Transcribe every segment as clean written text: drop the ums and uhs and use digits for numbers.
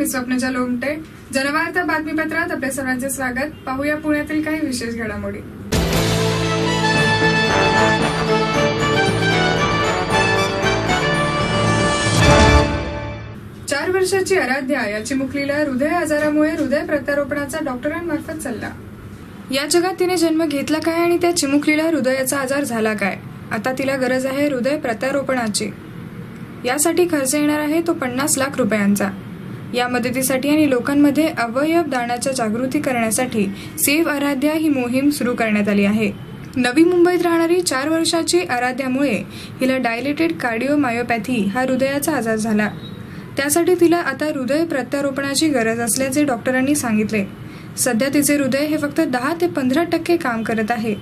मी स्वप्नजा लोमटे. जनवार्ता बातमीपत्रात आपले सर्वांचे स्वागत. पाहूया पुण्यातील काही विशेष घडामोडी. चार वर्षाची आराध्या या चिमुकलीला हृदय आजारामुळे हृदय प्रत्यारोपणाचा डॉक्टरांमार्फत सल्ला. या जगात तिने जन्म घेतला काय आणि त्या चिमुकलीला हृदयाचा आजार झाला काय? आता तिला गरज आहे हृदय प्रत्यारोपणाची. यासाठी खर्च येणार आहे तो 50 लाख रुपयांचा. या मदतीसाठी आणि लोकांमध्ये अवयव दानाच्या जागृती करण्यासाठी सेव्ह आराध्या ही मोहीम सुरू करण्यात आली आहे. नवी मुंबईत राहणारी 4 वर्षाची आराध्यामुळे हिला डायलेटेड कार्डिओमायोपॅथी हा हृदयाचा आजार झाला. त्यासाठी तिला आता हृदय प्रत्यारोपणाची गरज असल्याचे डॉक्टरांनी सांगितले. सध्या तिचे हृदय हे फक्त 10 ते 15% काम करत आहे.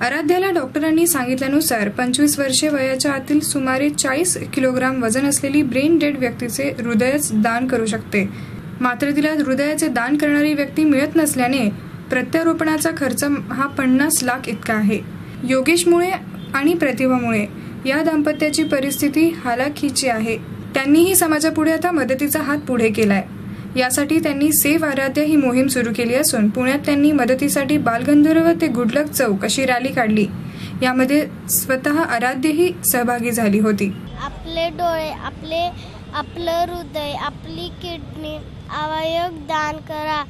आराध्याला डॉक्टरांनी सांगितल्यानुसार 25 वर्षे वयाच्या आतील सुमारे 40 किलोग्राम वजन असलेली ब्रेन डेड व्यक्तीचे हृदयच दान करू शकते. मात्र तिला हृदयाचे दान करणारी व्यक्ती मिळत नसल्याने प्रत्यारोपणाचा खर्च हा 50 लाख इतका आहे. योगेशमुळे आणि प्रतिभामुळे या दाम्पत्याची परिस्थिती हालाखीची आहे. त्यांनीही समाजापुढे आता मदतीचा हात पुढे केलाय. यासाठी त्यांनी सेव्ह आराध्या ही मोहीम सुरू केली असून पुण्यात त्यांनी मदतीसाठी बालगंधर्व ते गुडलक चौक अशी रॅली काढली. यामध्ये स्वतः आराध्यही सहभागी झाली होती. आपले डोळे, आपलं हृदय, आपली किडनी अवयव दान करा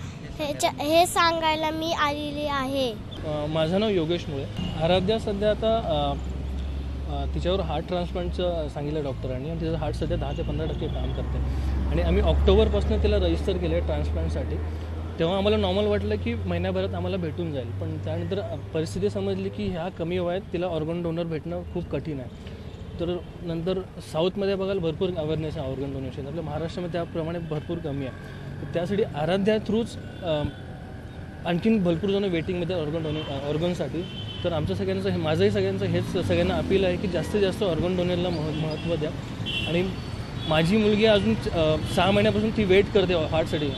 हे सांगायला मी आलेली आहे. माझं नाव योगेशमुळे. आराध्या सध्या आता तिच्यावर हार्ट ट्रान्सप्लांटचं सांगितलं डॉक्टरांनी आणि तिचं हार्ट सध्या 10 ते 15% काम करते आणि आम्ही ऑक्टोबरपासून तिला रजिस्टर केलं आहे ट्रान्सप्लांटसाठी. तेव्हा आम्हाला नॉर्मल वाटलं की महिन्याभरात आम्हाला भेटून जाईल, पण त्यानंतर परिस्थिती समजली की ह्या कमी वयात तिला ऑर्गन डोनर भेटणं खूप कठीण आहे. तर नंतर साऊथमध्ये बघायला भरपूर अवेअरनेस आहे ऑर्गन डोनेशन. आपल्या महाराष्ट्रामध्ये त्याप्रमाणे भरपूर कमी आहे. त्यासाठी आराध्या थ्रूच आणखीन भरपूर जण वेटिंगमध्ये ऑर्गनसाठी. तर आमच्या सगळ्यांचं माझंही सगळ्यांचं हेच सगळ्यांना अपील आहे की जास्तीत जास्त ऑर्गन डोनेटला महत्त्व द्या. आणि माझी मुलगी अजून 6 महिन्यापासून ती वेट करते हार्टसाठी.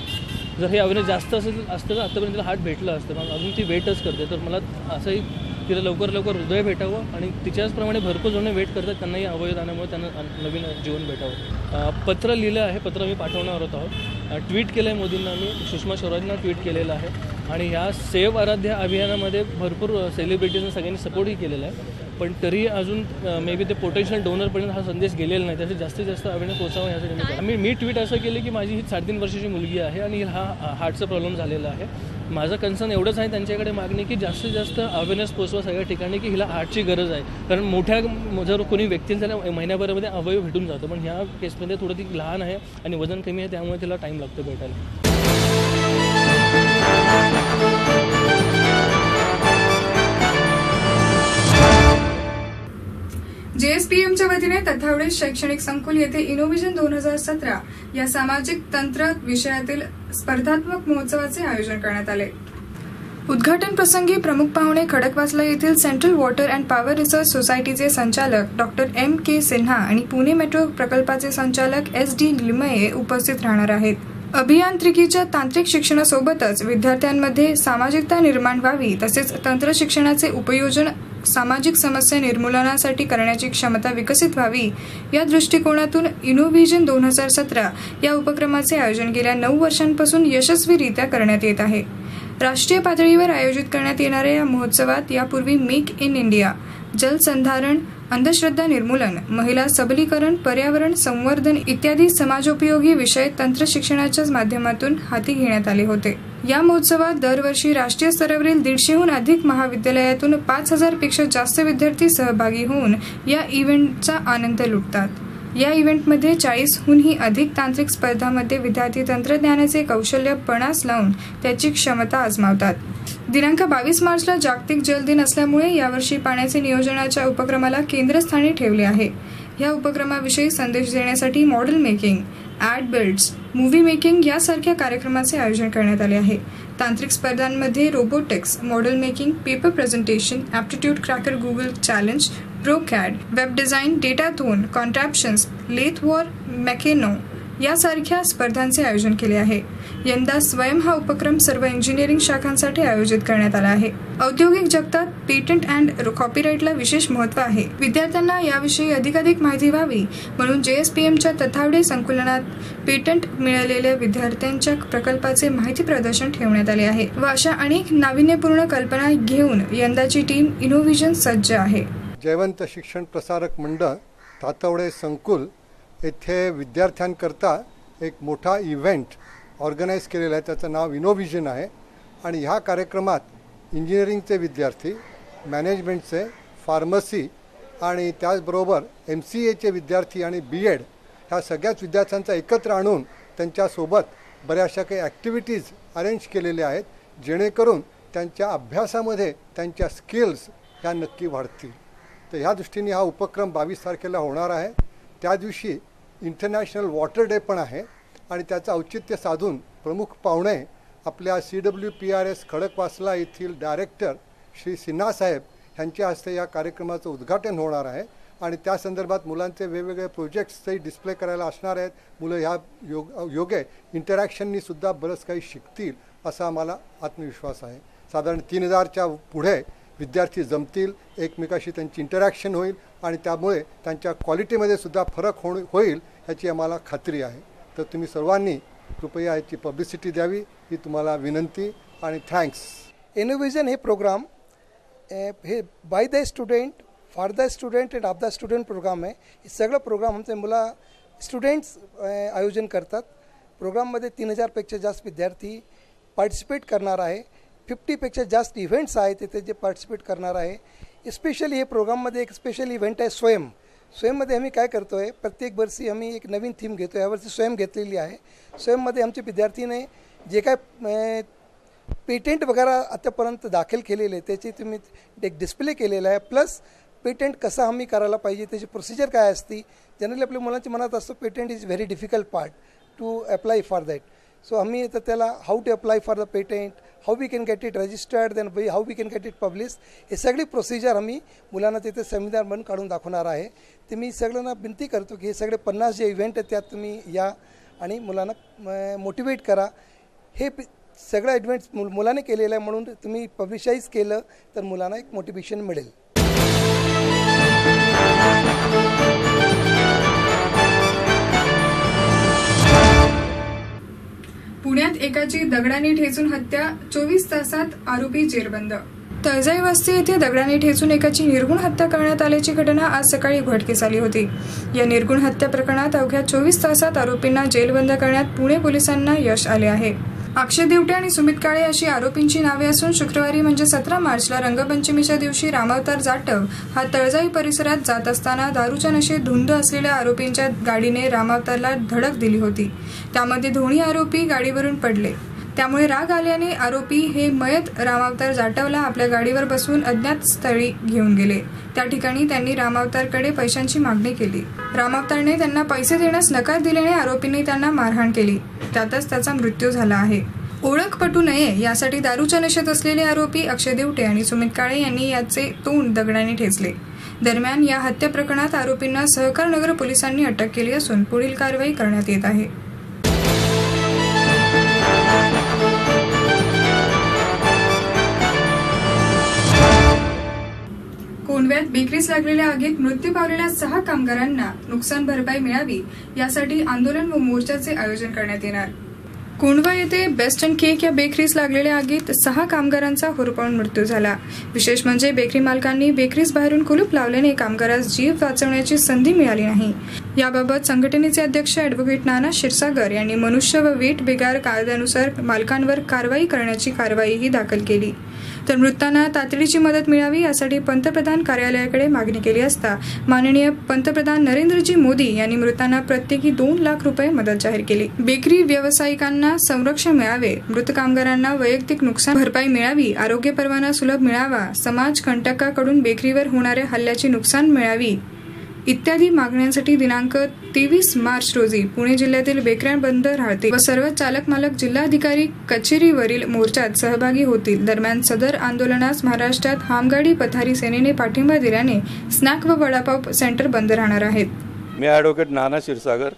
जर हे अवेअरनेस जास्त असतं तर आत्तापर्यंत तिला हार्ट भेटलं असतं, पण अजून ती वेटच करते. तर मला असंही तिला लवकर हृदय भेटावं आणि तिच्याचप्रमाणे भरपूर जण वेट करतात, त्यांनाही अवयवदानामुळे त्यांना नवीन जीवन भेटावं. पत्र लिहिलं आहे, पत्र मी पाठवणार आहोत. ट्विट केलं आहे मोदींना, मी सुषमा स्वराजांना ट्विट केलेलं आहे. आणि ह्या सेव्ह आराध्या अभियानामध्ये भरपूर सेलिब्रिटीजने सगळ्यांनी सपोर्टही केलेला आहे, पण तरी अजून मे बी ते पोटेन्शियल डोनरपर्यंत हा संदेश गेलेला नाही. त्यासाठी जास्तीत जास्त अवेअरनेस पोहोचावं यासाठी मी ट्विट असं केलं की माझी ही 3.5 वर्षाची मुलगी आहे आणि हा हार्टचा प्रॉब्लेम झालेला आहे. माझं कन्सर्न एवढंच आहे त्यांच्याकडे मागणी की जास्तीत जास्त अवेअरनेस पोचवा सगळ्या ठिकाणी की हिला हार्टची गरज आहे. कारण मोठ्या जर कोणी व्यक्ती त्याला महिन्याभरामध्ये अवयव भेटून जातो, पण ह्या केसमध्ये थोडं ती लहान आहे आणि वजन कमी आहे, त्यामुळे तिला टाईम लागतो भेटायला. JSPMच्या वतीने तथावडे शैक्षणिक संकुल येथे इनोव्हेशन 2017 या सामाजिक तंत्र विषयातील स्पर्धात्मक महोत्सवाचे आयोजन करण्यात आले. उद्घाटन प्रसंगी प्रमुख पाहुणे खडकवासला येथील central water and power research सोसायटीचे संचालक डॉक्टर M.K. सिन्हा आणि पुणे मेट्रो प्रकल्पाचे संचालक S.D. लिमये उपस्थित राहणार आहेत. अभियांत्रिकीच्या तांत्रिक शिक्षणासोबतच विद्यार्थ्यांमध्ये सामाजिकता निर्माण व्हावी, तसेच तंत्र शिक्षणाचे उपयोजन सामाजिक समस्या निर्मूलनासाठी करण्याची क्षमता विकसित व्हावी या दृष्टिकोनातून इनोव्हेशन 2017 या उपक्रमाचे आयोजन गेल्या 9 वर्षांपासून यशस्वीरित्या करण्यात येत आहे. राष्ट्रीय पातळीवर आयोजित करण्यात येणाऱ्या या महोत्सवात यापूर्वी मेक इन इंडिया, जलसंधारण, अंधश्रद्धा निर्मूलन, महिला सबलीकरण, पर्यावरण संवर्धन इत्यादी समाजोपयोगी विषय तंत्र शिक्षणाच्या माध्यमातून हाती घेण्यात आले होते. या महोत्सवात दरवर्षी राष्ट्रीय स्तरावरील 150हून अधिक महाविद्यालयातून 5000 पेक्षा जास्त विद्यार्थी सहभागी होऊन या इव्हेंटचा आनंद लुटतात. या इव्हेंटमध्ये 40हूनही अधिक तांत्रिक स्पर्धांमध्ये विद्यार्थी तंत्रज्ञानाचे कौशल्य पणास लावून त्याची क्षमता आजमावतात. दिनांक 22 मार्चला जागतिक जल दिन असल्यामुळे यावर्षी पाण्याचे नियोजनाच्या उपक्रमाला केंद्रस्थानी ठेवले आहे. या उपक्रमाविषयी संदेश देण्यासाठी model making, ad builds, movie making यासारख्या कार्यक्रमाचे आयोजन करण्यात आले आहे. तांत्रिक स्पर्धांमध्ये robotics, model making, paper presentation, aptitude cracker Google challenge, ProCAD, web design, datathon, contraptions, lathe war, Meccano यासारख्या स्पर्धांचे आयोजन केले आहे। यंदा स्वयं हा उपक्रम सर्व इंजिनिअरिंग शाखांसाठी आयोजित करण्यात आला आहे। औद्योगिक जगतात पेटंट अँड कॉपीराईटला विशेष महत्त्व आहे। विद्यार्थ्यांना याविषयी अधिकाधिक माहिती व्हावी म्हणून JSPMच्या तथावडे संकुलात पेटंट मिळालेल्या विद्यार्थ्यांच्या प्रकल्पाचे माहिती प्रदर्शन ठेवण्यात आले आहे व अशा अनेक नाविन्यपूर्ण कल्पना घेऊन यंदाची टीम इनोव्हिजन सज्ज आहे। जयवंत शिक्षण प्रसारक मंडळ तातवडे संकुल येथे विद्यार्थ्यांकरता एक मोठा इव्हेंट ऑर्गनाइज केलेला आहे। त्याचं नाव इनोव्हिजन आहे आणि ह्या कार्यक्रमात इंजिनिअरिंगचे विद्यार्थी, मॅनेजमेंटचे, फार्मसी आणि त्याचबरोबर MCAचे विद्यार्थी आणि BEd ह्या सगळ्याच विद्यार्थ्यांचा एकत्र आणून त्यांच्यासोबत बऱ्याचशा काही ॲक्टिव्हिटीज अरेंज केलेल्या आहेत, जेणेकरून त्यांच्या अभ्यासामध्ये त्यांच्या स्किल्स ह्या नक्की वाढतील। तर ह्या दृष्टीने हा उपक्रम 22 तारखेला होणार आहे। त्या दिवशी इंटरनॅशनल वॉटर डे पण आहे आणि त्याचं औचित्य साधून प्रमुख पाहुणे आपल्या CWPRS खडकवासला येथील डायरेक्टर श्री सिन्हा साहेब यांच्या हस्ते या कार्यक्रमाचं उद्घाटन होणार आहे आणि त्या संदर्भात मुलांचे वेगवेगळे प्रोजेक्ट्सही डिस्प्ले करायला असणार आहेत। मुलं ह्या योगे इंटरॅक्शननी सुद्धा बरंच काही शिकतील असा आम्हाला आत्मविश्वास आहे। साधारण 3000च्या पुढे विद्यार्थी जमतील, एकमेकाशी त्यांची इंटरॅक्शन होईल आणि त्यामुळे त्यांच्या क्वालिटीमध्ये सुद्धा फरक होईल याची आम्हाला खात्री आहे। तर तुम्ही सर्वांनी कृपया याची पब्लिसिटी द्यावी ही तुम्हाला विनंती आणि थँक्स। इनोव्हिजन हे प्रोग्राम हे by the student, for the student and of the student program आहे। हे सगळं प्रोग्राम आमचे मुलं स्टुडंट्स आयोजन करतात। प्रोग्राममध्ये 3000पेक्षा जास्त विद्यार्थी पार्टिसिपेट करणार आहे। 50पेक्षा जास्त इव्हेंट्स आहेत तिथे जे पार्टिसिपेट करणार आहे। स्पेशली हे प्रोग्राममध्ये एक स्पेशल इव्हेंट आहे स्वयंमध्ये आम्ही काय करतो आहे, प्रत्येक वर्षी आम्ही एक नवीन थीम घेतो। यावर्षी स्वयं घेतलेली आहे। स्वयंमध्ये आमचे विद्यार्थीने जे काय पेटेंट वगैरे आतापर्यंत दाखल केलेले त्याची तुम्ही एक डिस्प्ले केलेला आहे, प्लस पेटेंट कसं आम्ही करायला पाहिजे त्याची प्रोसिजर काय असते। जनरली आपल्या मुलांच्या मनात असतं patent is very difficult part to apply for that. So आम्ही तर त्याला how to apply for the patent, how we can get it registered, then how we can get it publish, हे सगळी प्रोसिजर आम्ही मुलांना तिथे सेमिनार म्हणून काढून दाखवणार आहे। ते मी सगळ्यांना विनंती करतो की हे सगळे 50 जे इव्हेंट आहेत त्यात तुम्ही या आणि मुलांना मोटिवेट करा। हे सगळं इव्हेंट्स मुलांनी केलेलं आहे म्हणून तुम्ही पब्लिशाईज केलं तर मुलांना एक मोटिवेशन मिळेल। पुण्यात एकाची दगडाने ठेचून हत्या, 24 तासात आरोपी जेरबंद। तळजाई वस्ती येथे दगडाने ठेचून एकाची निर्गुण हत्या करण्यात आल्याची घटना आज सकाळी उघडकीस आली होती। या निर्गुण हत्या प्रकरणात अवघ्या 24 तासात आरोपींना जेलबंद करण्यात पुणे पोलिसांना यश आले आहे। अक्षय दिवटे आणि सुमित काळे अशी आरोपींची नावे असून शुक्रवारी म्हणजे 17 मार्चला रंगपंचमीच्या दिवशी रामावतार जाटव हा तळजाई परिसरात जात असताना दारूच्या नशेत धुंद असलेल्या आरोपींच्या गाडीने रामावतारला धडक दिली होती। त्यामध्ये दोन्ही आरोपी गाडीवरून पडले। त्यामुळे राग आल्याने आरोपी हे मयत रामावतार जाटवला आपल्या गाडीवर बसवून अज्ञात स्थळी घेऊन गेले। त्या ठिकाणी त्यांनी रामावतारकडे पैशांची मागणी केली। रामावतारने त्यांना पैसे देण्यास नकार दिल्याने आरोपींनी त्यांना मारहाण केली। त्यातच त्याचा मृत्यू झाला आहे। ओळख पटू नये यासाठी दारूच्या नशेत असलेले आरोपी अक्षय दिवटे आणि सुमित काळे यांनी याचे तोंड दगडाने ठेचले। दरम्यान या हत्या प्रकरणात आरोपींना सहकारनगर पोलिसांनी अटक केली असून पुढील कारवाई करण्यात येत आहे। कोंडव्यात बेकरीस लागलेल्या आगीत मृत्यू पावलेल्या 6 कामगारांना नुकसान भरपाई मिळावी यासाठी आंदोलन व मोर्चाचे आयोजन करण्यात येणार। कोंडवा येथे बेस्ट अँड केक या बेकरीस लागलेल्या आगीत 6 कामगारांचा होरपळून मृत्यू झाला। विशेष म्हणजे बेकरी मालकांनी बेकरीस बाहेरून कुलूप लावल्याने कामगारास जीव वाचवण्याची संधी मिळाली नाही। याबाबत संघटनेचे अध्यक्ष ॲडव्होकेट नाना क्षीरसागर यांनी मनुष्य व वीट बिगार कायद्यानुसार मालकांवर कारवाई करण्याची कारवाईही दाखल केली। तर मृतांना तातडीची मदत मिळावी यासाठी पंतप्रधान कार्यालयाकडे मागणी केली असता माननीय पंतप्रधान नरेंद्रजी मोदी यांनी मृतांना प्रत्येकी 2 लाख रुपये मदत जाहीर केली। बेकरी व्यावसायिकांना संरक्षण मिळावे, मृत कामगारांना वैयक्तिक नुकसान भरपाई मिळावी, आरोग्य परवाना सुलभ मिळावा, समाज कंटकाकडून बेकरीवर होणाऱ्या हल्ल्याची नुकसान मिळावी इत्यादी मागण्यांसाठी दिनांक 23 मार्च रोजी पुणे जिल्ह्यातील बेकऱ्या बंद राहतील व सर्व चालक मालक जिल्हाधिकारी कचेरीवरील मोर्चात सहभागी होतील। दरम्यान सदर आंदोलनास महाराष्ट्रात हामगाडी पथारी सेनेने पाठिंबा दिल्याने स्नॅक व वडापाव सेंटर बंद राहणार आहेत। मी ॲडव्होकेट नाना क्षीरसागर,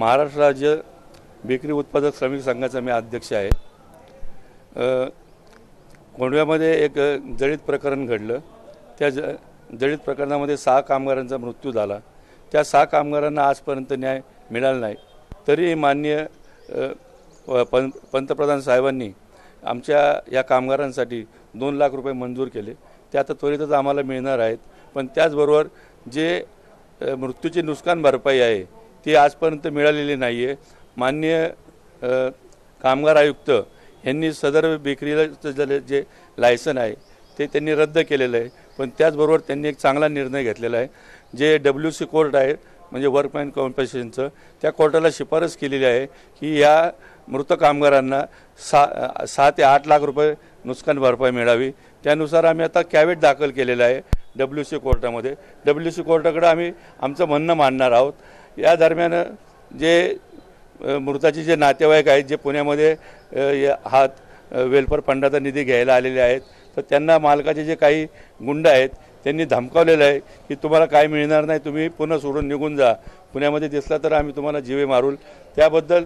महाराष्ट्र राज्य बेकरी उत्पादक श्रमिक संघाचा मी अध्यक्ष आहे. कोंढव्यामध्ये एक जळीत प्रकरण घडलं. त्या जळीत प्रकरणामध्ये 6 कामगारांचा मृत्यू झाला. त्या 6 कामगारांना आजपर्यंत न्याय मिळाला नाही. तरी माननीय पंतप्रधान साहेबांनी आमच्या या कामगारांसाठी 2 लाख रुपये मंजूर केले. ते आता त्वरितच आम्हाला मिळणार आहेत. पण त्याचबरोबर जे मृत्यूची नुकसान भरपाई आहे ती आजपर्यंत मिळालेली नाही आहे. माननीय कामगार आयुक्त यांनी सदर बेकरीला जे लायसन आहे ते त्यांनी रद्द केलेलं आहे. पण त्याचबरोबर त्यांनी एक चांगला निर्णय घेतलेला आहे. जे WC कोर्ट आहे म्हणजे वर्कमॅन कॉम्पेन्सेशनचं, त्या कोर्टाला शिफारस केलेली आहे की या मृत कामगारांना 6 ते 8 लाख रुपये नुकसान भरपाई मिळावी. त्यानुसार आम्ही आता कॅवेट दाखल केलेलं आहे WC कोर्टामध्ये. WC कोर्टाकडे आम्ही आमचं म्हणणं मांडणार आहोत. या दरम्यान जे मृताचे जे नातेवाईक आहेत जे पुण्यामध्ये वेलफेअर फंडाचा निधी घ्यायला आलेले आहेत, तर त्यांना मालकाचे जे काही गुंड आहेत त्यांनी धमकावलेलं आहे की तुम्हाला काय मिळणार नाही, तुम्ही पुन्हा सोडून निघून जा, पुण्यामध्ये दिसला तर आम्ही तुम्हाला जीवे मारू. त्याबद्दल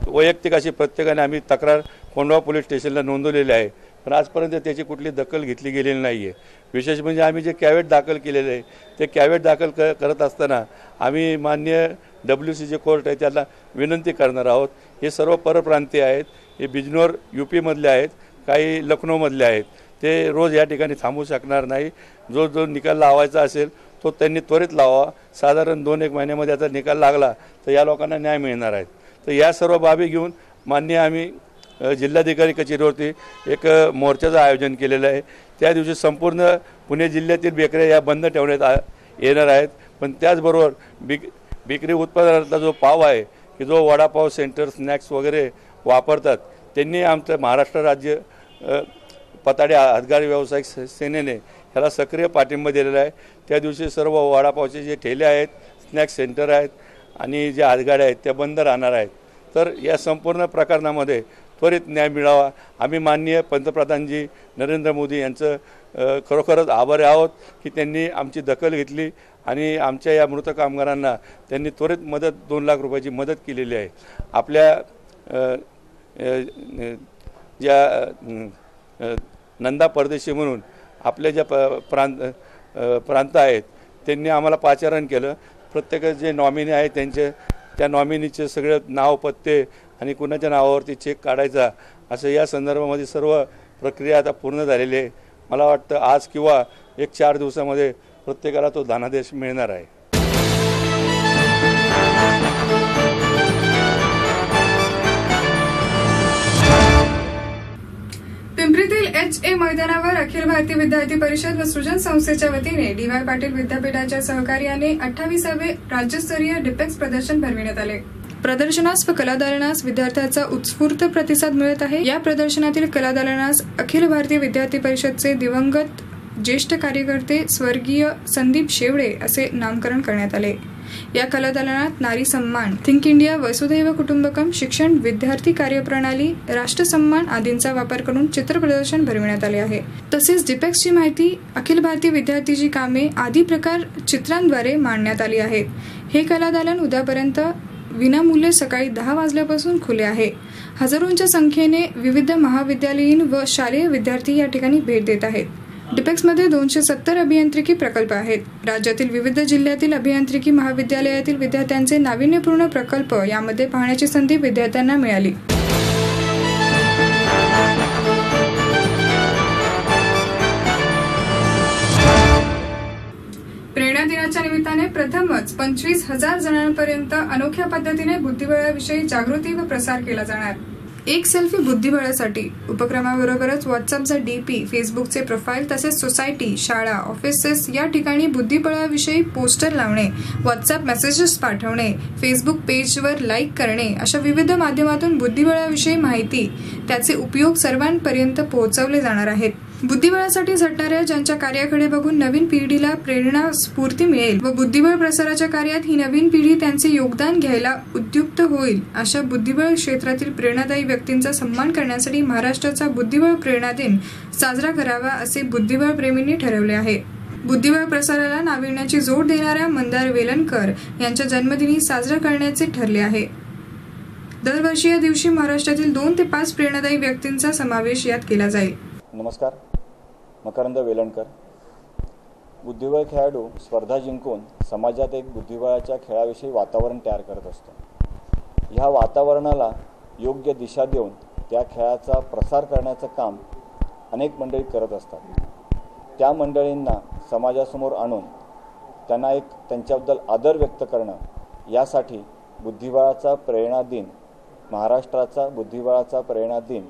वैयक्तिक अशी प्रत्येकाने आम्ही तक्रार कोंढवा पोलीस स्टेशनला नोंदवलेली आहे. पण आजपर्यंत त्याची कुठली दखल घेतली गेलेली नाही आहे. विशेष म्हणजे आम्ही जे कॅवेट दाखल केलेलं आहे ते कॅवेट दाखल करत असताना आम्ही माननीय WC जे कोर्ट आहे त्याला विनंती करणार आहोत. हे सर्व परप्रांतीय आहेत. हे बिजनोर UP मधले आहेत, काही लखनौमधले आहेत. ते रोज या ठिकाणी थांबू शकणार नाही. जो निकाल लावायचा असेल तो त्यांनी त्वरित लावा. साधारण 2-1 महिन्यामध्ये आता निकाल लागला तर या लोकांना न्याय मिळणार आहे. तर या सर्व बाबी घेऊन माननीय आम्ही जिल्हाधिकारी कचेरीवरती एक मोर्चाचं आयोजन केलेलं आहे. त्या दिवशी संपूर्ण पुणे जिल्ह्यातील बेकऱ्या या बंद ठेवण्यात येणार आहेत. पण त्याचबरोबर बेकरी उत्पादनातला जो पाव आहे की जो वडापाव सेंटर स्नॅक्स वगैरे वापरतात त्यांनी आमचं महाराष्ट्र राज्य पताडे हातगार व्यावसायिक सेनेने ह्याला सक्रिय पाठिंबा दिलेला आहे. त्या दिवशी सर्व वडापावचे जे ठेले आहेत, स्नॅक्स सेंटर आहेत आणि जे हातगाड्या आहेत त्या बंद राहणार आहेत. तर या संपूर्ण प्रकरणामध्ये त्वरित न्याय मिळावा. आम्ही माननीय पंतप्रधानजी नरेंद्र मोदी यांचं खरोखरच आभारी आहोत की त्यांनी आमची दखल घेतली आणि आमच्या या मृत कामगारांना त्यांनी त्वरित मदत 2 लाख रुपयाची मदत केलेली आहे. आपल्या ज्या नंदा परदेशी म्हणून आपल्या ज्या प्रांत आहेत त्यांनी आम्हाला पाचारण केलं. प्रत्येक जे नॉमिनी आहेत त्या नॉमिनीचे सगळे नाव, पत्ते आणि कुणाच्या नावावरती चेक काढायचा असं या संदर्भामध्ये सर्व प्रक्रिया आता पूर्ण झालेली आहे. मला वाटतं आज किंवा 1-4 दिवसामध्ये प्रत्येकाला तो धनादेश मिळणार आहे. पिंपरीतील HA मैदानावर अखिल भारतीय विद्यार्थी परिषद व सृजन संस्थेच्या वतीने DY पाटील विद्यापीठाच्या सहकार्याने 28वे राज्यस्तरीय डिपेक्स प्रदर्शन भरविण्यात आले. प्रदर्शनास व कलादालनास विद्यार्थ्यांचा उत्स्फूर्त प्रतिसाद मिळत आहे. या प्रदर्शनातील कलादालनास अखिल भारतीय विद्यार्थी परिषदचे दिवंगत ज्येष्ठ कार्यकर्ते स्वर्गीय संदीप शेवडे असे नामकरण करण्यात आले. या कलादालनात नारी सन्मान, थिंक इंडिया, वसुधैव कुटुंबकम, शिक्षण, विद्यार्थी कार्यप्रणाली, राष्ट्र सन्मान आदींचा वापर करून चित्र प्रदर्शन भरविण्यात आले आहे. तसेच डिपेक्सची माहिती, अखिल भारतीय विद्यार्थीची कामे आदी प्रकार चित्रांद्वारे मांडण्यात आली आहेत. हे कलादालन उद्यापर्यंत विनामूल्य सकाळी 10 वाजल्यापासून खुले आहे. हजारोंच्या संख्येने विविध महाविद्यालयीन व शालेय विद्यार्थी या ठिकाणी भेट देत आहेत. डिपेक्समध्ये 270 अभियांत्रिकी प्रकल्प आहेत. राज्यातील विविध जिल्ह्यातील अभियांत्रिकी महाविद्यालयातील विद्यार्थ्यांचे नाविन्यपूर्ण प्रकल्प यामध्ये पाहण्याची संधी विद्यार्थ्यांना मिळाली. प्रेरणा दिनाच्या निमित्ताने प्रथमच 25,000 जणांपर्यंत अनोख्या पद्धतीने बुद्धिबळाविषयी जागृती व प्रसार केला जाणार. एक सेल्फी बुद्धिबळासाठी उपक्रमाबरोबरच व्हॉट्सअपचा DP, फेसबुकचे प्रोफाईल तसेच सोसायटी, शाळा, ऑफिसेस या ठिकाणी बुद्धिबळाविषयी पोस्टर लावणे, व्हॉट्सअप मेसेजेस पाठवणे, फेसबुक पेजवर लाईक करणे अशा विविध माध्यमातून बुद्धिबळाविषयी माहिती, त्याचे उपयोग सर्वांपर्यंत पोहोचवले जाणार आहेत. बुद्धिबळासाठी झटणाऱ्या ज्यांच्या कार्याकडे बघून नवीन पिढीला प्रेरणा, स्फूर्ती मिळेल व बुद्धिबळ प्रसाराच्या कार्यात ही नवीन पिढी त्यांचे योगदान घ्यायला उद्युक्त होईल अशा बुद्धिबळ क्षेत्रातील प्रेरणादायी व्यक्तींचा सन्मान करण्यासाठी महाराष्ट्राचा बुद्धिबळ प्रेरणा दिन साजरा करावा असे बुद्धिबळ प्रेमींनी ठरवले आहे. बुद्धिबळ प्रसाराला नाविन्याची जोड देणाऱ्या मंदार वेलणकर यांच्या जन्मदिनी साजरा करण्याचे ठरले आहे। दरवर्षी या दिवशी महाराष्ट्रातील 2 ते 5 प्रेरणादायी व्यक्तींचा समावेश यात केला जाईल। नमस्कार, मकरंद वेलणकर। बुद्धिबळ खेळाडू स्पर्धा जिंकून समाजात एक बुद्धिबळाच्या खेळाविषयी वातावरण तयार करत असतो। ह्या वातावरणाला योग्य दिशा देऊन त्या खेळाचा प्रसार करण्याचं काम अनेक मंडळी करत असतात। त्या मंडळींना समाजासमोर आणून त्यांना एक त्यांच्याबद्दल आदर व्यक्त करणं यासाठी बुद्धिबळाचा प्रेरणा दिन, महाराष्ट्राचा बुद्धिबळाचा प्रेरणा दिन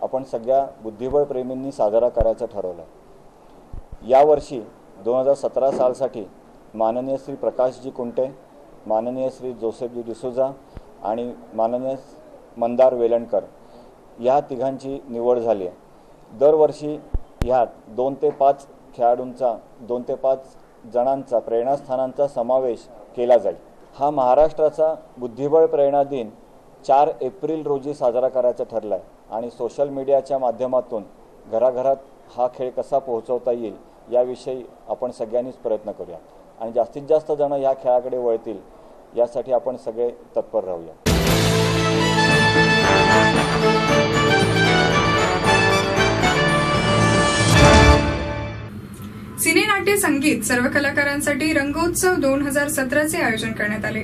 आपण सगळ्या बुद्धिबळ प्रेमींनी साजरा करायचं ठरवलं आहे। यावर्षी 2017 सालसाठी माननीय श्री प्रकाशजी कुंटे, माननीय श्री जोसेफजी डिसोजा आणि माननीय मंदार वेलणकर या तिघांची निवड झाली आहे। दरवर्षी ह्यात 2 ते 5 खेळाडूंचा 2 ते 5 जणांचा प्रेरणास्थानांचा समावेश केला जाईल। हा महाराष्ट्राचा बुद्धिबळ प्रेरणा दिन 4 एप्रिल रोजी साजरा करायचा ठरला आहे आणि सोशल मीडियाच्या माध्यमातून घराघरात हा खेळ कसा पोहोचवता येईल याविषयी आपण सगळ्यांनीच प्रयत्न करूया आणि जास्तीत जास्त जण या खेळाकडे वळतील यासाठी आपण सगळे तत्पर राहूया। सिने नाट्य संगीत सर्व कलाकारांसाठी रंगोत्सव 2017चे आयोजन करण्यात आले।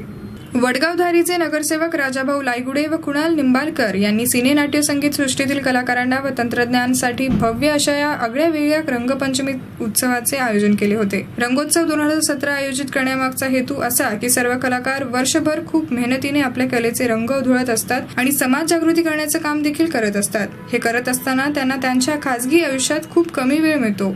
वडगावधारीचे नगरसेवक राजाभाऊ लायगुडे व कुणाल निंबाळकर यांनी सिने नाट्य संगीत सृष्टीतील कलाकारांना व तंत्रज्ञानासाठी भव्य अशा या आगळ्या वेगळ्या रंगपंचमी उत्सवाचे आयोजन केले होते। रंगोत्सव 2017 आयोजित करण्यामागचा हेतू असा की सर्व कलाकार वर्षभर खूप मेहनतीने आपल्या कलेचे रंग उधळत असतात आणि समाज जागृती करण्याचे काम देखील करत असतात। हे करत असताना त्यांना त्यांच्या खासगी आयुष्यात खूप कमी वेळ मिळतो,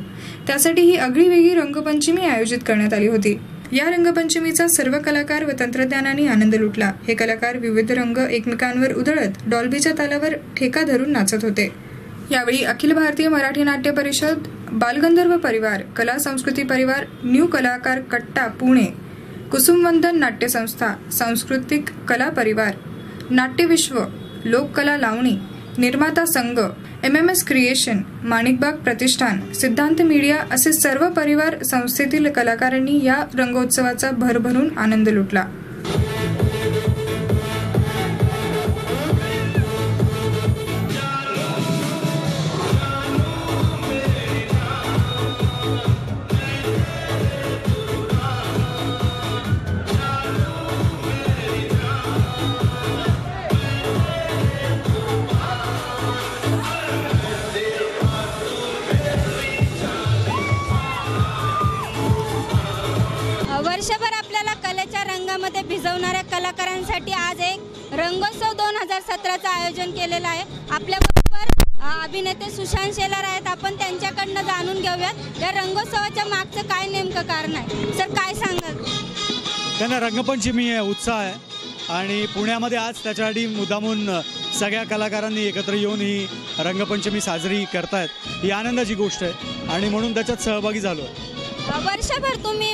त्यासाठी ही आगळी वेगळी रंगपंचमी आयोजित करण्यात आली होती। या रंगपंचमीचा सर्व कलाकार व तंत्रज्ञानाने आनंद लुटला। हे कलाकार विविध रंग एकमेकांवर उधळत डॉल्बीच्या तालावर ठेका धरून नाचत होते। यावेळी अखिल भारतीय मराठी नाट्य परिषद, बालगंधर्व परिवार, कला संस्कृती परिवार, न्यू कलाकार कट्टा पुणे, कुसुमवंदन नाट्य संस्था, सांस्कृतिक कला परिवार, नाट्यविश्व, लोककला लावणी, निर्माता संघ, MMS क्रिएशन, माणिकबाग प्रतिष्ठान, सिद्धांत मीडिया असे सर्व परिवार संस्थेतील कलाकारांनी या रंगोत्सवाचा भरभरून आनंद लुटला। वर्षभर आपल्याला कलेच्या रंगामध्ये भिजवणाऱ्या कलाकारांसाठी आज एक रंगोत्सव 2017चं आयोजन केलेलं आहे। आपल्याबरोबर अभिनेते सुशांत शेलार आहेत, आपण त्यांच्याकडनं जाणून घेऊयात या रंगोत्सवाच्या मागचं काय नेमकं कारण आहे। सर, काय सांगाल? त्यांना रंगपंचमी आहे, उत्साह आहे आणि पुण्यामध्ये आज त्याच्यासाठी मुद्दामून सगळ्या कलाकारांनी एकत्र येऊन ही रंगपंचमी साजरी करतायत। ही आनंदाची गोष्ट आहे आणि म्हणून त्याच्यात सहभागी झालो आहे। वर्षभर तुम्ही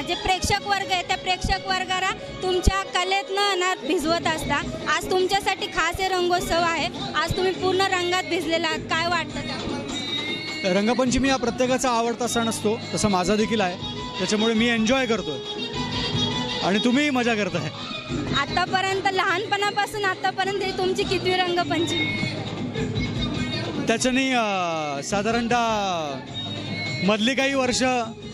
जे प्रेक्षक वर्ग आहे त्या प्रेक्षक वर्गाला तुमच्या कलेतनं भिजवत असता। आज तुमच्यासाठी खास हे रंगोत्सव आहे, आज तुम्ही पूर्ण रंगात भिजलेला आहात, काय वाटतं? रंगपंचमी हा प्रत्येकाचा आवडता सण असतो, तसं माझा देखील आहे, त्याच्यामुळे मी एन्जॉय करतोय आणि तुम्हीही मजा करताय। आतापर्यंत लहानपणापासून आतापर्यंत ही तुमची कितवी रंगपंचमी? त्याच्यानी साधारणतः मधली काही वर्ष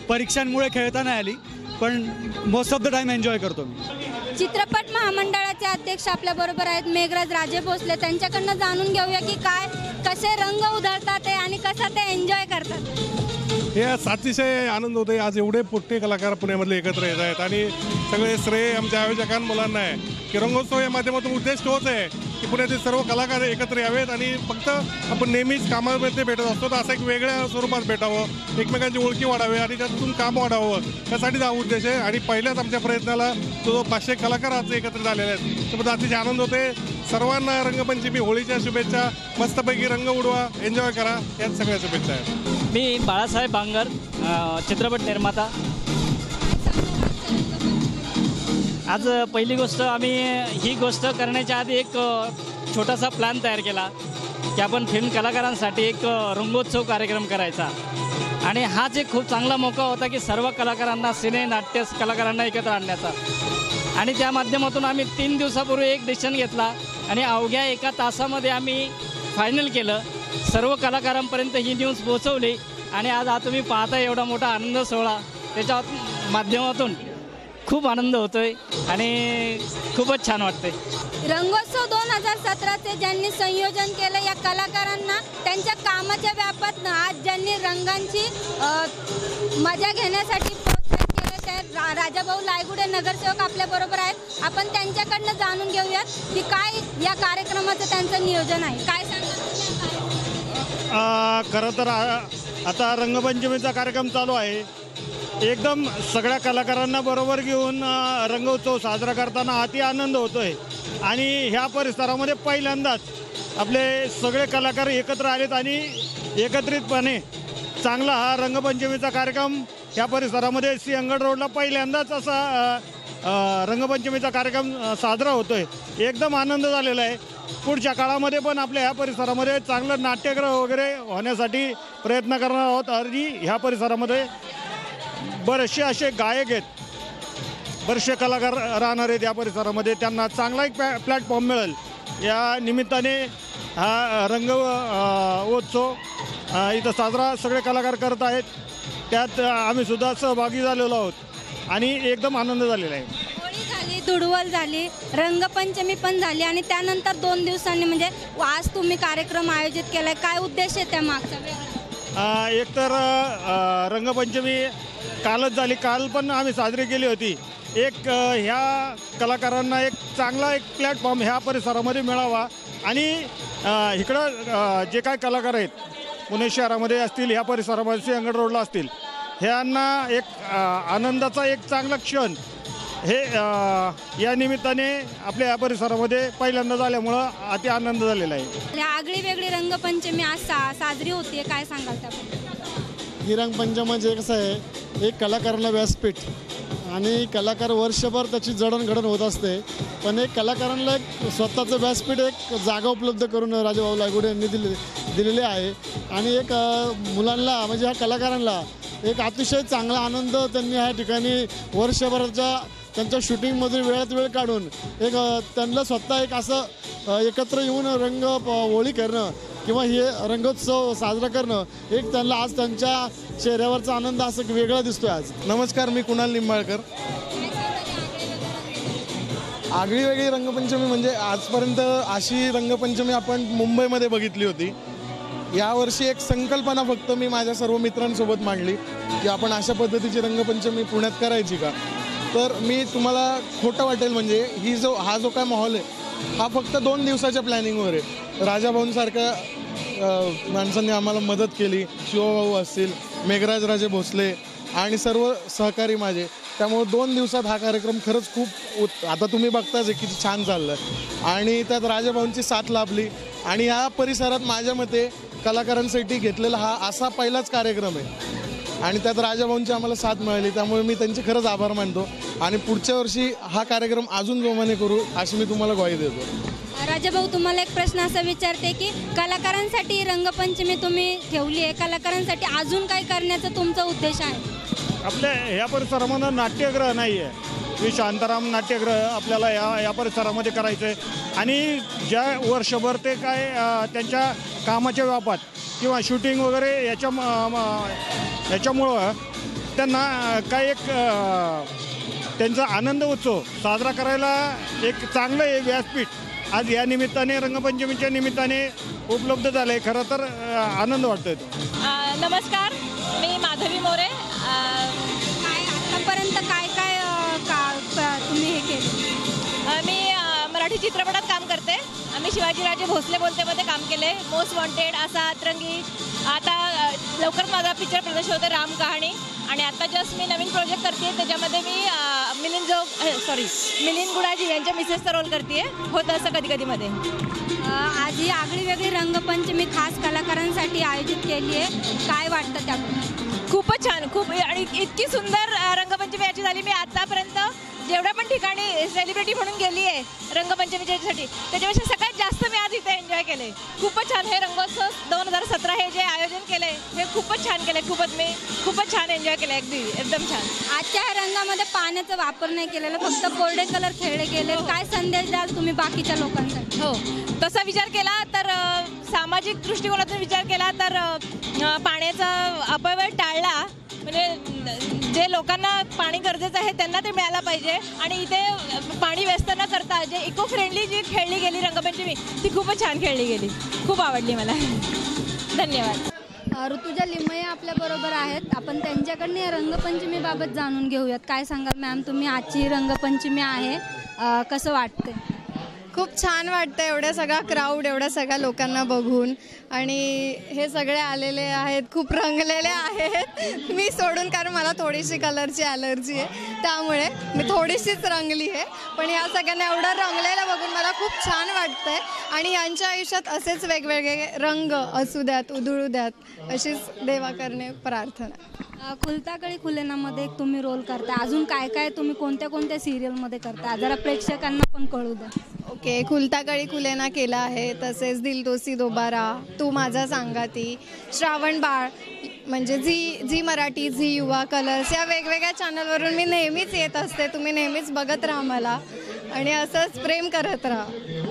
परीक्षांमुळे खेळता नाही आली, पण most of the time enjoy करतो मी। चित्रपट महामंडळाचे अध्यक्ष आपल्याबरोबर आहेत मेघराज राजे भोसले, त्यांच्याकडनं जाणून घेऊया की कसे रंग उधळतात ते आणि कसं ते एन्जॉय करतात। हे अतिशय आनंद होतो। आज एवढे मोठे कलाकार पुण्यामधले एकत्र येत आहेत आणि सगळे श्रेय आमच्या आयोजकां मुलांना आहे की रंगोत्सव या माध्यमातून उद्देश तोच आहे की पुण्यातील सर्व कलाकार एकत्र यावेत आणि फक्त आपण नेहमीच कामामध्ये भेटत असतो तर असं एक वेगळ्या स्वरूपात भेटावं, एकमेकांची ओळखी वाढावी आणि त्यातून काम वाढावं, यासाठी हा उद्देश आहे। आणि पहिल्याच आमच्या प्रयत्नाला जो 500 कलाकार आज एकत्र झालेले आहेत त्याबद्दल अतिशय आनंद होते। सर्वांना रंगपंचमी होळीच्या शुभेच्छा, मस्तपैकी रंग उडवा, एन्जॉय करा, याच सगळ्या शुभेच्छा आहेत। मी बाळासाहेब बांगर, चित्रपट निर्माता। आज पहिली गोष्ट आम्ही ही गोष्ट करण्याच्या आधी एक छोटासा प्लॅन तयार केला की आपण फिल्म कलाकारांसाठी एक रंगोत्सव कार्यक्रम करायचा आणि हाच एक खूप चांगला मौका होता की सर्व कलाकारांना, सिने नाट्य कलाकारांना एकत्र आणण्याचा. आणि त्या माध्यमातून आम्ही 3 दिवसापूर्वी एक डिसिजन घेतला आणि अवघ्या 1 तासामध्ये आम्ही फायनल केलं. सर्व कलाकारांपर्यंत ही न्यूज पोहोचवली आणि आज तुम्ही पाहता एवढा मोठा आनंद सोहळा त्याच्या माध्यमातून खूप आनंद होतोय आणि खूपच छान वाटतंय. रंगोत्सव 2017चे ज्यांनी संयोजन केलं, या कलाकारांना त्यांच्या कामाच्या व्यापातनं आज ज्यांनी रंगांची मजा घेण्यासाठी प्रोत्साहित केलं त्या राजाभाऊ लायगुडे नगरसेवक आपल्याबरोबर आहेत. आपण त्यांच्याकडनं जाणून घेऊयात की काय या कार्यक्रमाचं त्यांचं नियोजन आहे. काय सांगा? खरं तर आता रंगपंचमीचा कार्यक्रम चालू आहे. एकदम सगळ्या कलाकारांना बरोबर घेऊन रंगोत्सव साजरा करताना अति आनंद होतोय. आणि ह्या परिसरामध्ये पहिल्यांदाच आपले सगळे कलाकार एकत्र आलेत आणि एकत्रितपणे चांगला हा रंगपंचमीचा कार्यक्रम ह्या परिसरामध्ये सिंहगड रोडला पहिल्यांदाच असा रंगपंचमीचा कार्यक्रम साजरा होतोय. एकदम आनंद झालेला आहे. पुढच्या काळामध्ये पण आपल्या ह्या परिसरामध्ये चांगलं नाट्यगृह वगैरे होण्यासाठी प्रयत्न करणार आहोत. आणि ह्या परिसरामध्ये बरेचसे असे गायक आहेत, बरेचसे कलाकार राहणार आहेत या परिसरामध्ये. त्यांना चांगला एक प्लॅटफॉर्म मिळेल. या निमित्ताने हा रंग उत्सव इथं साजरा सगळे कलाकार करत आहेत. त्यात आम्ही सुद्धा सहभागी झालेलो आहोत आणि एकदम आनंद झालेला आहे. होळी झाली, धुडवल झाली, रंगपंचमी पण झाली आणि त्यानंतर 2 दिवसांनी म्हणजे आज तुम्ही कार्यक्रम आयोजित केलाय. काय उद्देश आहे त्या मागचा? एकतर रंगपंचमी कालच झाली, काल पण आम्ही साजरी केली होती. एक ह्या कलाकारांना एक चांगला एक प्लॅटफॉर्म ह्या परिसरामध्ये मिळावा आणि इकडं जे काय कलाकार आहेत पुणे शहरामध्ये असतील, ह्या परिसरामध्ये सिंहगड रोडला असतील, ह्यांना एक आनंदाचा एक चांगला क्षण हे या निमित्ताने आपल्या या परिसरामध्ये पहिल्यांदा झाल्यामुळं अति आनंद झालेला आहे. आगळी वेगळी रंगपंचमी आज साजरी होतीये, काय सांगाल त्याबद्दल? ही रंगपंचमी म्हणजे कसं आहे, एक कलाकाराला व्यासपीठ आणि कलाकार वर्षभर त्याची जडणघडण होत असते. पण एक कलाकारांना एक स्वतःचं व्यासपीठ एक जागा उपलब्ध करून राजाभाऊ लायगुडे यांनी दिलेले आहे. आणि एक मुलांना म्हणजे ह्या कलाकारांना एक अतिशय चांगला आनंद त्यांनी ह्या ठिकाणी वर्षभराच्या त्यांच्या शूटिंगमधून वेळात वेळ काढून एक त्यांना स्वतः एक असं एकत्र येऊन रंग होळी करणं किंवा हे रंगोत्सव साजरा करणं एक त्यांना आज त्यांच्या चेहऱ्यावरचा आनंद असं वेगळा दिसतोय आज. नमस्कार, मी कुणाल निंबाळकर. आगळी वेगळी रंगपंचमी म्हणजे आजपर्यंत अशी रंगपंचमी आपण मुंबईमध्ये बघितली होती. यावर्षी एक संकल्पना फक्त मी माझ्या सर्व मित्रांसोबत मांडली की आपण अशा पद्धतीची रंगपंचमी पुण्यात करायची का. तर मी तुम्हाला खोटं वाटेल म्हणजे हा जो काय माहोल आहे हा फक्त 2 दिवसाच्या प्लॅनिंगवर आहे. राजाभाऊंसारख्या माणसांनी आम्हाला मदत केली, शिवभाऊ असतील, मेघराज राजे भोसले आणि सर्व सहकारी माझे. त्यामुळे 2 दिवसात हा कार्यक्रम खरंच खूप आता तुम्ही बघताच किती छान चाललं आहे. आणि त्यात राजाभाऊंची साथ लाभली आणि ह्या परिसरात माझ्या मते कलाकारांसाठी घेतलेला हा असा पहिलाच कार्यक्रम आहे आणि त्यात राजाभाऊंची आम्हाला साथ मिळाली. त्यामुळे मी त्यांचे खरंच आभार मानतो आणि पुढच्या वर्षी हा कार्यक्रम अजून जोमाने करू अशी मी तुम्हाला ग्वाही देतो. राजाभाऊ, तुम्हाला एक प्रश्न असा विचारते की कलाकारांसाठी रंगपंचमी तुम्ही ठेवली आहे, कलाकारांसाठी अजून काय करण्याचा तुमचा उद्देश आहे? आपल्या ह्या परिसरामध्ये नाट्यगृह नाही आहे. शांताराम नाट्यगृह आपल्याला या परिसरामध्ये करायचं आहे आणि ज्या वर्षभर ते काय त्यांच्या कामाच्या व्यापात किंवा शूटिंग वगैरे याच्यामुळं त्यांना काय एक त्यांचा आनंद उत्सव साजरा करायला एक चांगलं हे व्यासपीठ आज या निमित्ताने रंगपंचमीच्या निमित्ताने उपलब्ध झालं आहे. खरं तर आनंद वाटतोय तो. नमस्कार, मी माधवी मोरे. काय आतापर्यंत काय तुम्ही हे केलं? मी मराठी चित्रपटात काम करते. आम्ही शिवाजीराजे भोसले बोलतेमध्ये काम केले. मोस्ट वॉन्टेड, असा अतरंगी. आता लवकरच माझा पिक्चर प्रदर्शन होते राम कहाणी. आणि आता जस्ट मी नवीन प्रोजेक्ट करते त्याच्यामध्ये मी मिलिंद गुडाजी यांच्या मिसेसचा रोल करते. होतं असं कधी कधीमध्ये. आज ही आगळी वेगळी रंगपंचमी खास कलाकारांसाठी आयोजित केली आहे, काय वाटतं त्याबद्दल? खूपच छान, खूप आणि इतकी सुंदर रंगपंचमी याची झाली. मी आतापर्यंत जेवढ्या पण ठिकाणी सेलिब्रिटी म्हणून गेली आहे रंगपंचमीसाठी त्याच्यापेक्षा सगळ्यात जास्त मी आज इथे एन्जॉय केले. खूपच छान. हे रंगोत्सव 2017 हे जे आयोजन केलंय हे खूपच छान केलंय. मी खूपच छान एन्जॉय केलं. अगदी एकदम छान. आजच्या ह्या रंगामध्ये पाण्याचा वापर नाही केलेला, फक्त कोरडे कलर खेळले गेले. काय संदेश द्याल तुम्ही बाकीच्या लोकांसाठी? हो, तसा विचार केला तर सामाजिक दृष्टिकोनातून विचार केला तर पाण्याचा अपव्यय टाळला. म्हणजे जे लोकांना पाणी गरजेचं आहे त्यांना ते मिळायला पाहिजे. आणि इथे पाणी व्यस्त न करता जे इको फ्रेंडली जी खेळली गेली रंगपंचमी ती खूपच छान खेळली गेली. खूप आवडली मला. धन्यवाद. ऋतुजा लिमये आपल्या बरोबर आहेत. आपण त्यांच्याकडनं या रंगपंचमीबाबत जाणून घेऊयात. काय सांगाल मॅम, तुम्ही आजची रंगपंचमी आहे, कसं वाटते? खूप छान वाटतं एवढ्या सगळा क्राऊड, एवढ्या सगळ्या लोकांना बघून. आणि हे सगळे आलेले आहेत, खूप रंगलेले आहेत. मी सोडून, कारण मला थोडीशी कलरची ॲलर्जी आहे त्यामुळे मी थोडीशीच रंगली आहे. पण या सगळ्यांना एवढं रंगलेलं बघून मला खूप छान वाटतं आहे. आणि यांच्या आयुष्यात असेच वेगवेगळे रंग असू द्यात, उधळू द्यात, अशीच देवाकडे प्रार्थना. खुलताकळी खुलेनामध्ये एक तुम्ही रोल करता, अजून काय काय तुम्ही कोणत्या कोणत्या सिरियलमध्ये करता, जरा प्रेक्षकांना पण कळू द्या. ओके, खुलताकळी खुलेना केला आहे, तसेच दिल दोस्ती दोबारा, तू माझा सांगाती, श्रावण बाळ, म्हणजे झी मराठी, झी युवा, कलर्स या वेगवेगळ्या चॅनलवरून मी नेहमीच येत असते. तुम्ही नेहमीच बघत राहा मला आणि असंच प्रेम करत राहा.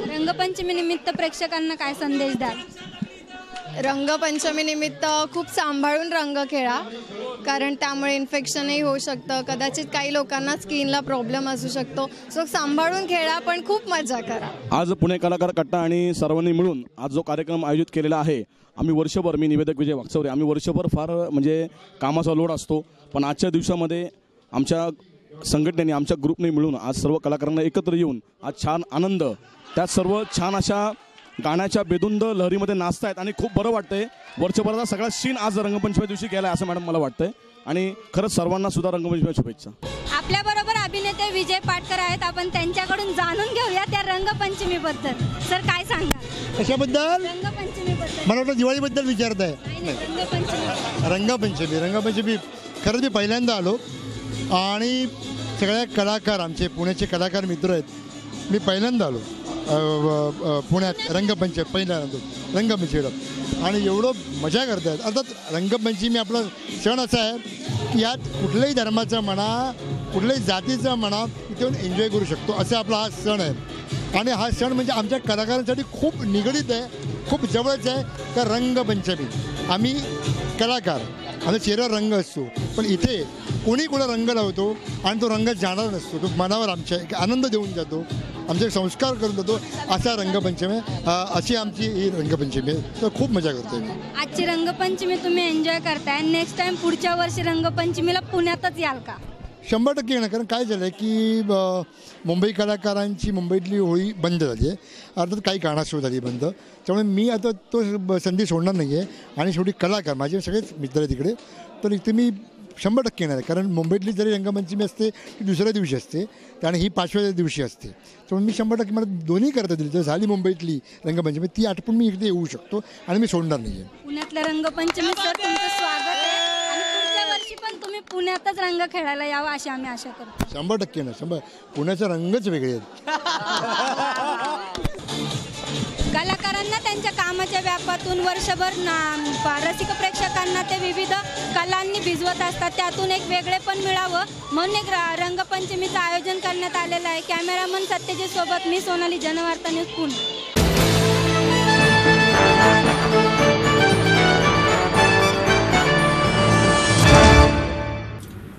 रंगपंचमी निमित्त प्रेक्षकांना काय संदेश द्याल? रंगपंचमी निमित्त खूप सांभाळून रंग खेळा, कारण त्यामुळे इन्फेक्शनही होऊ शकतं. कदाचित काही लोकांना स्किनला प्रॉब्लेम असू शकतो. सो सांभाळून खेळा, पण खूप मजा करा. आज पुणे कलाकार कट्टा आणि सर्वांनी मिळून आज जो कार्यक्रम आयोजित केलेला आहे, आम्ही वर्षभर, मी निवेदक विजय वाकचौरे, आम्ही वर्षभर फार म्हणजे कामाचा लोड असतो, पण आजच्या दिवसामध्ये आमच्या संघटनेने, आमच्या ग्रुपने मिळून आज सर्व कलाकारांना एकत्र येऊन आज छान आनंद, त्यात सर्व छान अशा गाण्याच्या बेधुंद लहरीमध्ये नाचतायत आणि खूप बरं वाटतंय. वर्षभराचा सगळा सीन आज रंगपंचमी दिवशी केला असं मॅडम मला वाटतंय. आणि खरंच सर्वांना सुद्धा रंगपंचमी शुभेच्छा. आपल्या बरोबर अभिनेते विजय पाटकर आहेत, आपण त्यांच्याकडून जाणून घेऊया त्या रंगपंचमीबद्दल. सर, काय सांगा कशाबद्दल? रंगपंचमीबद्दल. मला वाटतं दिवाळीबद्दल विचारताय. रंगपंचमी खरंच मी पहिल्यांदा आलो आणि सगळ्या कलाकार, आमचे पुण्याचे कलाकार मित्र आहेत, मी पहिल्यांदा आलो पुण्यात पहिल्यांदा रंगपंचमीला आणि एवढं मजा करतात. अर्थात रंगपंचमी आपला सण असा आहे की यात कुठल्याही धर्माचा म्हणा, कुठल्याही जातीचा म्हणा, इथे येऊन एन्जॉय करू शकतो, असा आपला हा सण आहे. आणि हा सण म्हणजे आमच्या कलाकारांसाठी खूप निगडीत आहे, खूप जवळच आहे. तर रंगपंचमी, आम्ही कलाकार, आमच्या चेहऱ्यावर रंग असतो, पण इथे कोणी कोणा रंग लावतो आणि तो रंग जाणार नसतो, तो मनावर आमच्या एक आनंद देऊन जातो, आमचे संस्कार करून जातो. असा रंगपंचमी, अशी आमची ही रंगपंचमी आहे. तर खूप मजा करतो. आजची रंगपंचमी तुम्ही एन्जॉय करताय, नेक्स्ट टाइम पुढच्या वर्षी रंगपंचमीला पुण्यातच याल का? 100% येणार. कारण काय झालं आहे की मुंबई कलाकारांची मुंबईतली होळी बंद झाली आहे, अर्थात काही कारणास्तव झाली बंद. त्यामुळे मी आता तो संधी सोडणार नाही आहे. आणि शेवटी कलाकार माझे सगळेच मित्र आहे तिकडे, तर इथे मी 100% येणार आहे. कारण मुंबईतली जरी रंगपंचमी असते ती दुसऱ्या दिवशी असते आणि ही 5व्या दिवशी असते. त्यामुळे मी 100% मला दोन्ही करता दिली. जर झाली मुंबईतली रंगपंचमी ती आठवण मी इकडे येऊ शकतो आणि मी सोडणार नाही आहे. पुण्यातल्या रंगपंचमी सर तुमचं स्वागत आहे आणि पुढच्या वर्षी पण तुम्ही पुण्यातच रंग खेळायला यावं अशी आम्ही आशा करतो. 100% ना, 100. पुण्याचे रंगच वेगळे आहेत. कलाकारांना त्यांच्या कामाच्या व्यापातून वर्षभर रसिक प्रेक्षकांना ते विविध कलांनी भिजवत असतात, त्यातून एक वेगळे पण मिळावं म्हणून एक रंगपंचमीचं आयोजन करण्यात आलेलं आहे. कॅमेरामन सत्यजित सोबत मी सोनाली, जनवार्ता न्यूज, पुणे.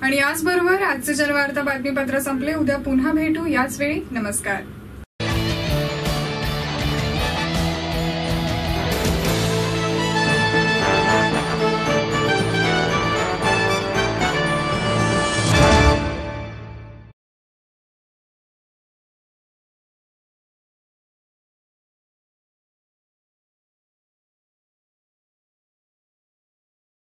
आणि याचबरोबर आजचे जनवार्ता बातमीपत्र संपले. उद्या पुन्हा भेटू याच वेळी. नमस्कार.